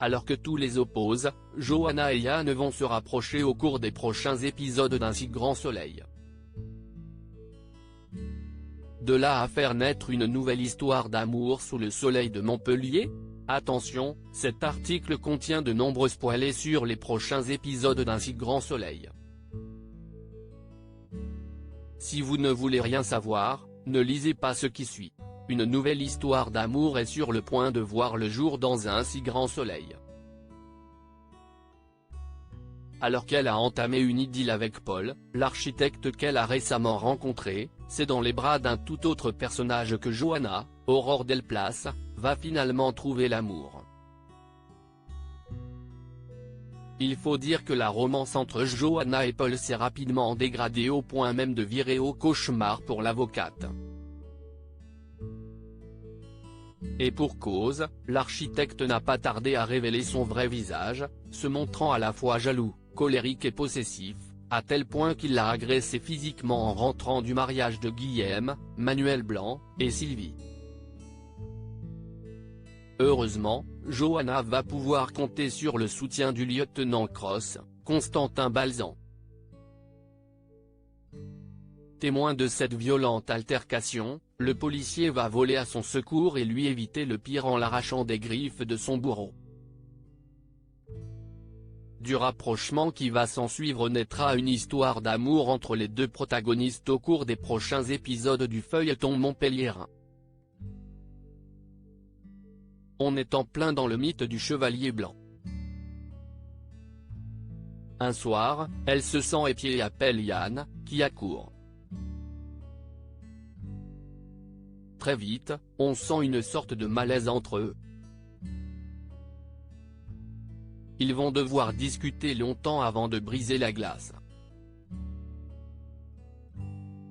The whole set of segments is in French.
Alors que tous les opposent, Johanna et Yann vont se rapprocher au cours des prochains épisodes d'Un si grand soleil. De là à faire naître une nouvelle histoire d'amour sous le soleil de Montpellier? Attention, cet article contient de nombreux spoilers sur les prochains épisodes d'Un si grand soleil. Si vous ne voulez rien savoir, ne lisez pas ce qui suit. Une nouvelle histoire d'amour est sur le point de voir le jour dans Un si grand soleil. Alors qu'elle a entamé une idylle avec Paul, l'architecte qu'elle a récemment rencontré, c'est dans les bras d'un tout autre personnage que Johanna, Aurore Delplace, va finalement trouver l'amour. Il faut dire que la romance entre Johanna et Paul s'est rapidement dégradée au point même de virer au cauchemar pour l'avocate. Et pour cause, l'architecte n'a pas tardé à révéler son vrai visage, se montrant à la fois jaloux, colérique et possessif, à tel point qu'il l'a agressé physiquement en rentrant du mariage de Guillaume, Manuel Blanc, et Sylvie. Heureusement, Johanna va pouvoir compter sur le soutien du lieutenant Cross, Constantin Balzan. Témoin de cette violente altercation, le policier va voler à son secours et lui éviter le pire en l'arrachant des griffes de son bourreau. Du rapprochement qui va s'ensuivre naîtra une histoire d'amour entre les deux protagonistes au cours des prochains épisodes du feuilleton montpelliérain. On est en plein dans le mythe du chevalier blanc. Un soir, elle se sent épiée et appelle Yann, qui accourt. Très vite, on sent une sorte de malaise entre eux. Ils vont devoir discuter longtemps avant de briser la glace.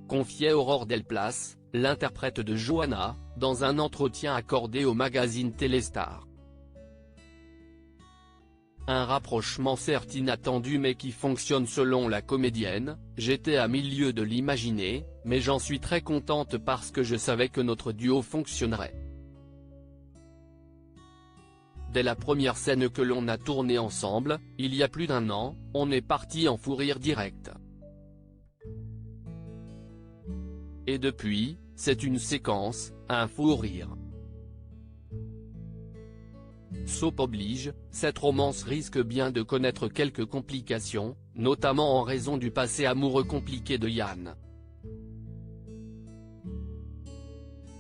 Confiait Aurore Delplace, l'interprète de Johanna, dans un entretien accordé au magazine Téléstar. Un rapprochement certes inattendu mais qui fonctionne selon la comédienne. J'étais à milieu de l'imaginer, mais j'en suis très contente parce que je savais que notre duo fonctionnerait. Dès la première scène que l'on a tournée ensemble, il y a plus d'1 an, on est parti en fou rire direct. Et depuis, c'est une séquence, un fou rire. Soap oblige, cette romance risque bien de connaître quelques complications, notamment en raison du passé amoureux compliqué de Yann.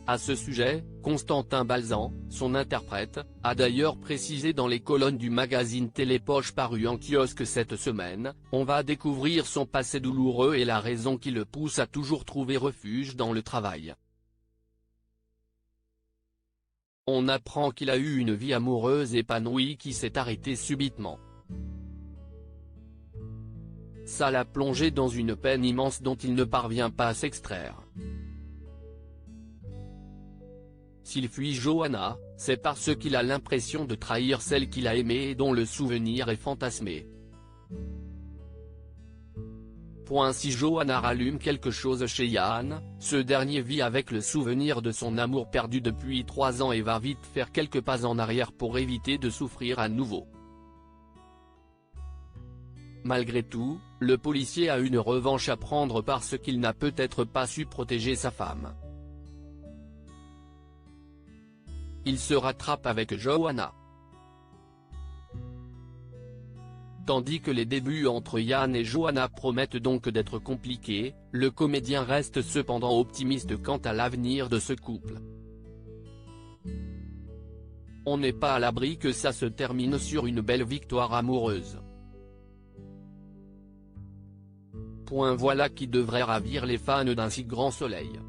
À ce sujet, Constantin Balzan, son interprète, a d'ailleurs précisé dans les colonnes du magazine Télépoche paru en kiosque cette semaine, on va découvrir son passé douloureux et la raison qui le pousse à toujours trouver refuge dans le travail. On apprend qu'il a eu une vie amoureuse épanouie qui s'est arrêtée subitement. Ça l'a plongé dans une peine immense dont il ne parvient pas à s'extraire. S'il fuit Johanna, c'est parce qu'il a l'impression de trahir celle qu'il a aimée et dont le souvenir est fantasmé. Si Johanna rallume quelque chose chez Yann, ce dernier vit avec le souvenir de son amour perdu depuis 3 ans et va vite faire quelques pas en arrière pour éviter de souffrir à nouveau. Malgré tout, le policier a une revanche à prendre parce qu'il n'a peut-être pas su protéger sa femme. Il se rattrape avec Johanna. Tandis que les débuts entre Yann et Johanna promettent donc d'être compliqués, le comédien reste cependant optimiste quant à l'avenir de ce couple. On n'est pas à l'abri que ça se termine sur une belle victoire amoureuse. Voilà qui devrait ravir les fans d'Un si grand soleil.